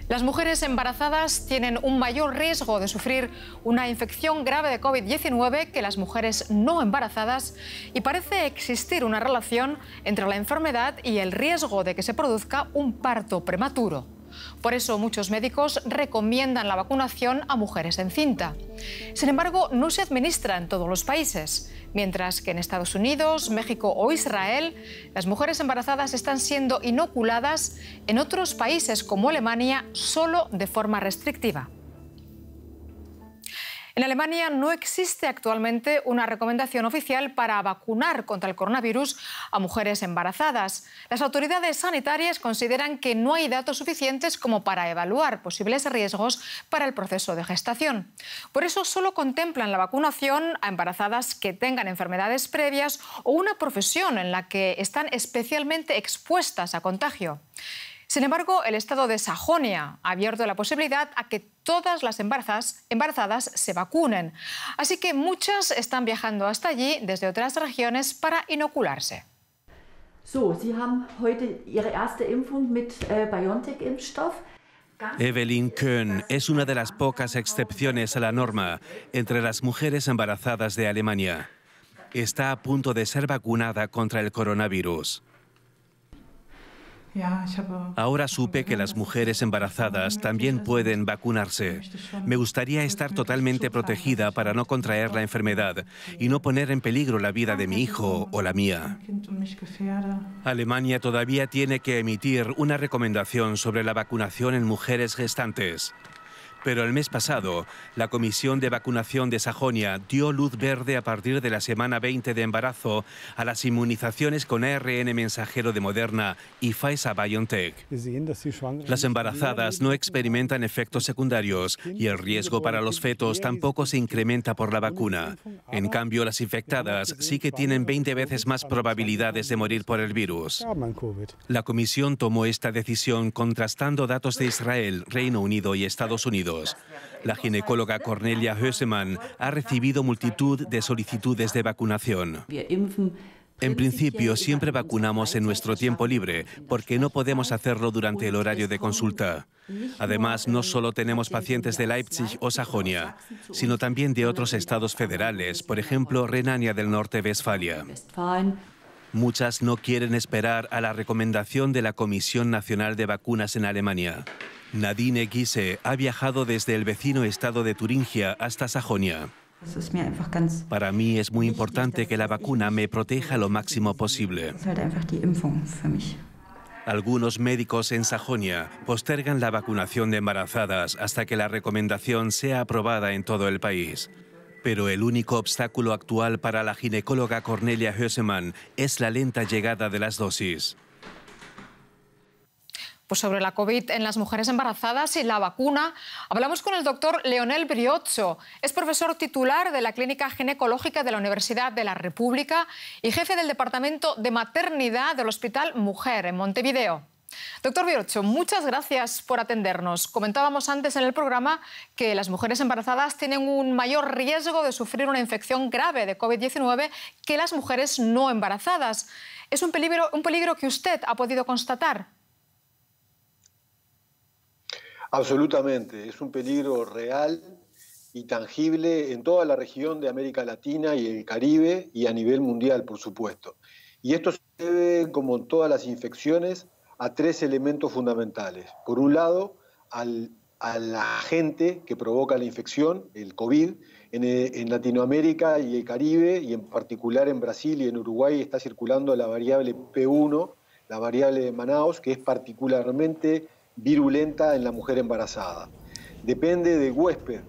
Las mujeres embarazadas tienen un mayor riesgo de sufrir una infección grave de COVID-19 que las mujeres no embarazadas y parece existir una relación entre la enfermedad y el riesgo de que se produzca un parto prematuro. Por eso muchos médicos recomiendan la vacunación a mujeres encinta. Sin embargo, no se administra en todos los países. Mientras que en Estados Unidos, México o Israel, las mujeres embarazadas están siendo inoculadas, en otros países como Alemania solo de forma restrictiva. En Alemania no existe actualmente una recomendación oficial para vacunar contra el coronavirus a mujeres embarazadas. Las autoridades sanitarias consideran que no hay datos suficientes como para evaluar posibles riesgos para el proceso de gestación. Por eso solo contemplan la vacunación a embarazadas que tengan enfermedades previas o una profesión en la que están especialmente expuestas a contagio. Sin embargo, el estado de Sajonia ha abierto la posibilidad a que todas las embarazadas se vacunen. Así que muchas están viajando hasta allí desde otras regiones para inocularse. So, Sie haben heute Ihre erste Impfung mit BioNTech-Impfstoff. Evelyn Köhn es una de las pocas excepciones a la norma entre las mujeres embarazadas de Alemania. Está a punto de ser vacunada contra el coronavirus. Ahora supe que las mujeres embarazadas también pueden vacunarse. Me gustaría estar totalmente protegida para no contraer la enfermedad y no poner en peligro la vida de mi hijo o la mía. Alemania todavía tiene que emitir una recomendación sobre la vacunación en mujeres gestantes. Pero el mes pasado, la Comisión de Vacunación de Sajonia dio luz verde a partir de la semana 20 de embarazo a las inmunizaciones con ARN mensajero de Moderna y Pfizer-BioNTech. Las embarazadas no experimentan efectos secundarios y el riesgo para los fetos tampoco se incrementa por la vacuna. En cambio, las infectadas sí que tienen 20 veces más probabilidades de morir por el virus. La Comisión tomó esta decisión contrastando datos de Israel, Reino Unido y Estados Unidos. La ginecóloga Cornelia Hösemann ha recibido multitud de solicitudes de vacunación. En principio, siempre vacunamos en nuestro tiempo libre, porque no podemos hacerlo durante el horario de consulta. Además, no solo tenemos pacientes de Leipzig o Sajonia, sino también de otros estados federales, por ejemplo, Renania del Norte-Westfalia. Muchas no quieren esperar a la recomendación de la Comisión Nacional de Vacunas en Alemania. Nadine Giese ha viajado desde el vecino estado de Turingia hasta Sajonia. Para mí es muy importante que la vacuna me proteja lo máximo posible. Algunos médicos en Sajonia postergan la vacunación de embarazadas hasta que la recomendación sea aprobada en todo el país. Pero el único obstáculo actual para la ginecóloga Cornelia Hösemann es la lenta llegada de las dosis. Pues sobre la COVID en las mujeres embarazadas y la vacuna, hablamos con el doctor Leonel Briozzo. Es profesor titular de la Clínica Ginecológica de la Universidad de la República y jefe del Departamento de Maternidad del Hospital Mujer en Montevideo. Doctor Briozzo, muchas gracias por atendernos. Comentábamos antes en el programa que las mujeres embarazadas tienen un mayor riesgo de sufrir una infección grave de COVID-19 que las mujeres no embarazadas. ¿Es un peligro que usted ha podido constatar? Absolutamente, es un peligro real y tangible en toda la región de América Latina y el Caribe y a nivel mundial, por supuesto. Y esto se debe, como en todas las infecciones, a tres elementos fundamentales. Por un lado, al agente que provoca la infección, el COVID. En Latinoamérica y el Caribe, y en particular en Brasil y en Uruguay, está circulando la variable P1, la variable de Manaus, que es particularmente virulenta en la mujer embarazada. Depende del huésped.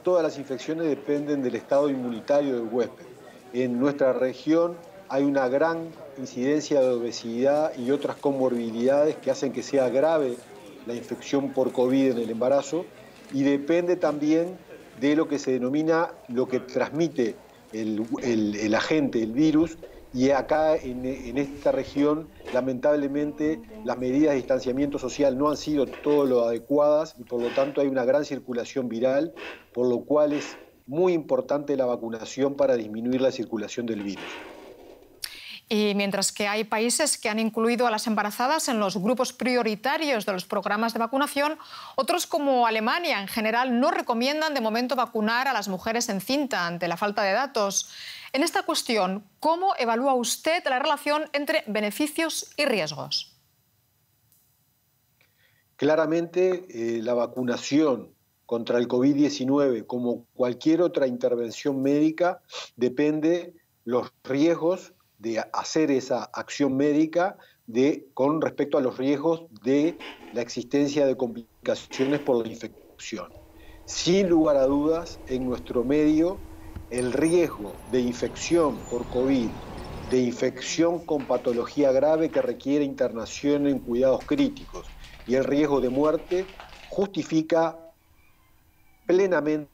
Todas las infecciones dependen del estado inmunitario del huésped. En nuestra región hay una gran incidencia de obesidad y otras comorbilidades que hacen que sea grave la infección por COVID en el embarazo, y depende también de lo que se denomina lo que transmite el agente, el virus. Y acá, en esta región, lamentablemente, las medidas de distanciamiento social no han sido todo lo adecuadas y por lo tanto hay una gran circulación viral, por lo cual es muy importante la vacunación para disminuir la circulación del virus. Y mientras que hay países que han incluido a las embarazadas en los grupos prioritarios de los programas de vacunación, otros como Alemania en general no recomiendan de momento vacunar a las mujeres en cinta ante la falta de datos. En esta cuestión, ¿cómo evalúa usted la relación entre beneficios y riesgos? Claramente, la vacunación contra el COVID-19, como cualquier otra intervención médica, depende los riesgos de hacer esa acción médica con respecto a los riesgos de la existencia de complicaciones por la infección. Sin lugar a dudas, en nuestro medio, el riesgo de infección por COVID, de infección con patología grave que requiere internación en cuidados críticos y el riesgo de muerte justifica plenamente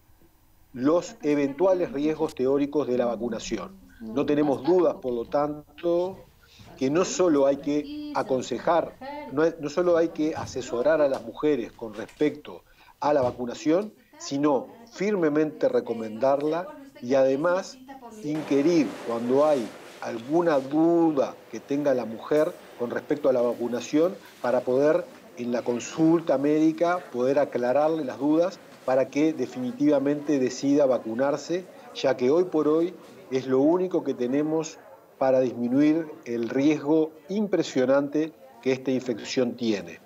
los eventuales riesgos teóricos de la vacunación. No tenemos dudas, por lo tanto, que no solo hay que aconsejar, no solo hay que asesorar a las mujeres con respecto a la vacunación, sino firmemente recomendarla y además inquirir cuando hay alguna duda que tenga la mujer con respecto a la vacunación para poder en la consulta médica poder aclararle las dudas para que definitivamente decida vacunarse, ya que hoy por hoy es lo único que tenemos para disminuir el riesgo impresionante que esta infección tiene.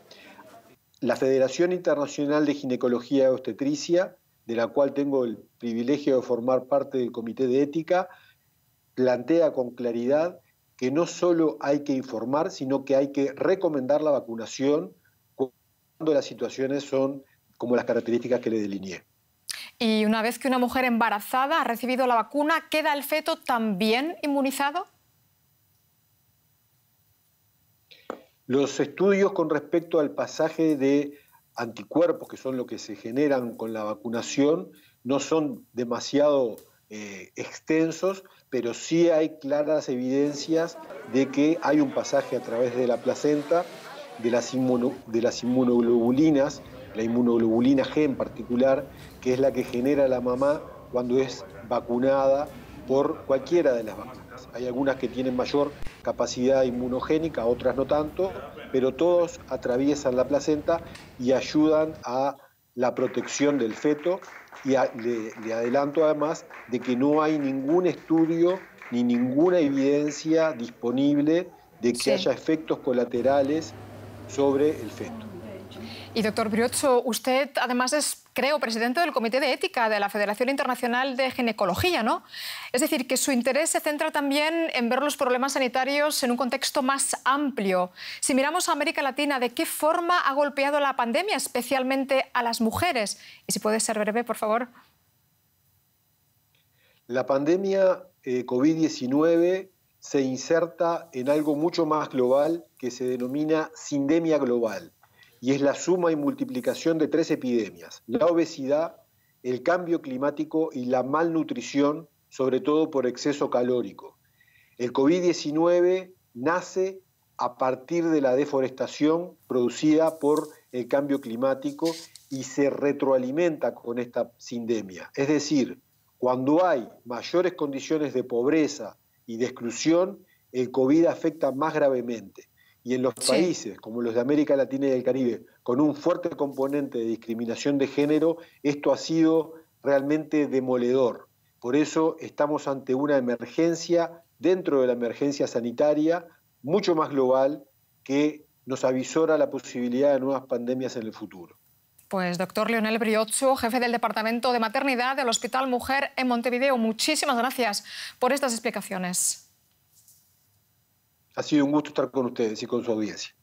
La Federación Internacional de Ginecología y Obstetricia, de la cual tengo el privilegio de formar parte del Comité de Ética, plantea con claridad que no solo hay que informar, sino que hay que recomendar la vacunación cuando las situaciones son como las características que le delineé. Y una vez que una mujer embarazada ha recibido la vacuna, ¿queda el feto también inmunizado? Los estudios con respecto al pasaje de anticuerpos, que son los que se generan con la vacunación, no son demasiado extensos, pero sí hay claras evidencias de que hay un pasaje a través de la placenta de las inmunoglobulinas, la inmunoglobulina G en particular, que es la que genera la mamá cuando es vacunada por cualquiera de las vacunas. Hay algunas que tienen mayor capacidad inmunogénica, otras no tanto, pero todos atraviesan la placenta y ayudan a la protección del feto. Y le adelanto además de que no hay ningún estudio ni ninguna evidencia disponible de que haya efectos colaterales sobre el feto. Y doctor Briozzo, usted además es, creo, presidente del Comité de Ética de la Federación Internacional de Ginecología, ¿no? Es decir, que su interés se centra también en ver los problemas sanitarios en un contexto más amplio. Si miramos a América Latina, ¿de qué forma ha golpeado la pandemia, especialmente a las mujeres? Y si puede ser breve, por favor. La pandemia COVID-19 se inserta en algo mucho más global que se denomina sindemia global. Y es la suma y multiplicación de 3 epidemias: la obesidad, el cambio climático y la malnutrición, sobre todo por exceso calórico. El COVID-19 nace a partir de la deforestación producida por el cambio climático y se retroalimenta con esta sindemia. Es decir, cuando hay mayores condiciones de pobreza y de exclusión, el COVID afecta más gravemente. Y en los países como los de América Latina y el Caribe, con un fuerte componente de discriminación de género, esto ha sido realmente demoledor. Por eso estamos ante una emergencia, dentro de la emergencia sanitaria, mucho más global, que nos avisora la posibilidad de nuevas pandemias en el futuro. Pues doctor Leonel Briozzo, jefe del Departamento de Maternidad del Hospital Mujer en Montevideo, muchísimas gracias por estas explicaciones. Ha sido un gusto estar con ustedes y con su audiencia.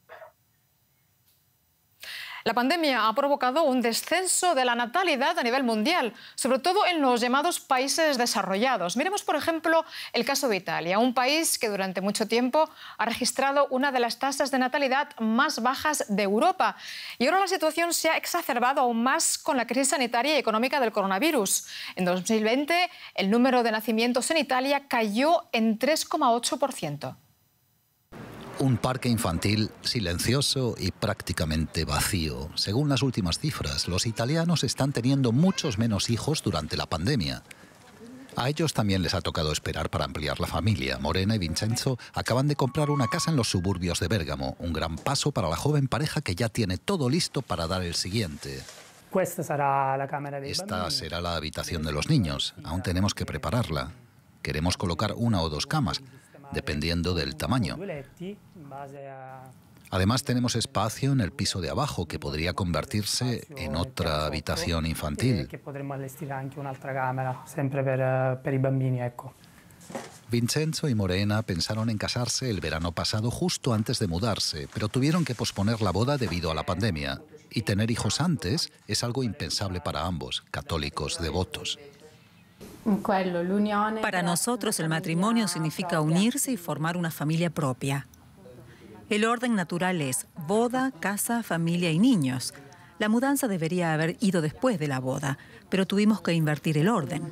La pandemia ha provocado un descenso de la natalidad a nivel mundial, sobre todo en los llamados países desarrollados. Miremos, por ejemplo, el caso de Italia, un país que durante mucho tiempo ha registrado una de las tasas de natalidad más bajas de Europa. Y ahora la situación se ha exacerbado aún más con la crisis sanitaria y económica del coronavirus. En 2020, el número de nacimientos en Italia cayó en 3,8%. Un parque infantil silencioso y prácticamente vacío. Según las últimas cifras, los italianos están teniendo muchos menos hijos durante la pandemia. A ellos también les ha tocado esperar para ampliar la familia. Morena y Vincenzo acaban de comprar una casa en los suburbios de Bérgamo, un gran paso para la joven pareja que ya tiene todo listo para dar el siguiente. Esta será la habitación de los niños. Aún tenemos que prepararla. Queremos colocar 1 o 2 camas, dependiendo del tamaño. Además tenemos espacio en el piso de abajo que podría convertirse en otra habitación infantil. Vincenzo y Morena pensaron en casarse el verano pasado justo antes de mudarse, pero tuvieron que posponer la boda debido a la pandemia. Y tener hijos antes es algo impensable para ambos, católicos devotos. Para nosotros el matrimonio significa unirse y formar una familia propia. El orden natural es boda, casa, familia y niños. La mudanza debería haber ido después de la boda, pero tuvimos que invertir el orden.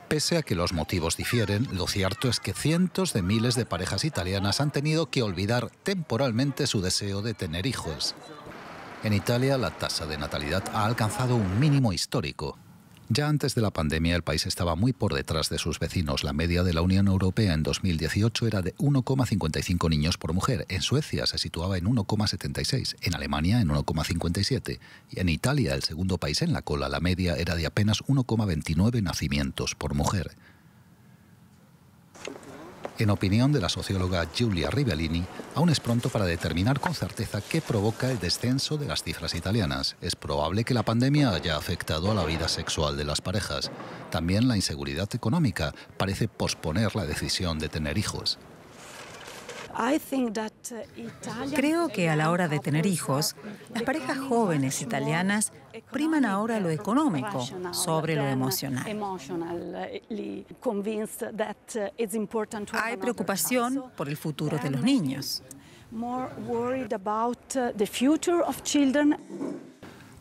Pese a que los motivos difieren, lo cierto es que cientos de miles de parejas italianas han tenido que olvidar temporalmente su deseo de tener hijos. En Italia, la tasa de natalidad ha alcanzado un mínimo histórico. Ya antes de la pandemia, el país estaba muy por detrás de sus vecinos. La media de la Unión Europea en 2018 era de 1,55 niños por mujer. En Suecia se situaba en 1,76, en Alemania en 1,57. Y en Italia, el segundo país en la cola, la media era de apenas 1,29 nacimientos por mujer. En opinión de la socióloga Giulia Rivellini, aún es pronto para determinar con certeza qué provoca el descenso de las cifras italianas. Es probable que la pandemia haya afectado a la vida sexual de las parejas. También la inseguridad económica parece posponer la decisión de tener hijos. Creo que a la hora de tener hijos, las parejas jóvenes italianas priman ahora lo económico sobre lo emocional. Hay preocupación por el futuro de los niños.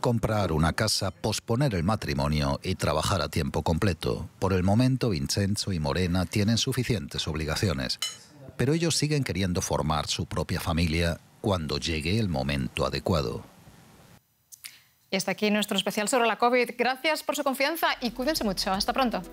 Comprar una casa, posponer el matrimonio y trabajar a tiempo completo. Por el momento, Vincenzo y Morena tienen suficientes obligaciones. Pero ellos siguen queriendo formar su propia familia cuando llegue el momento adecuado. Y hasta aquí nuestro especial sobre la COVID. Gracias por su confianza y cuídense mucho. Hasta pronto.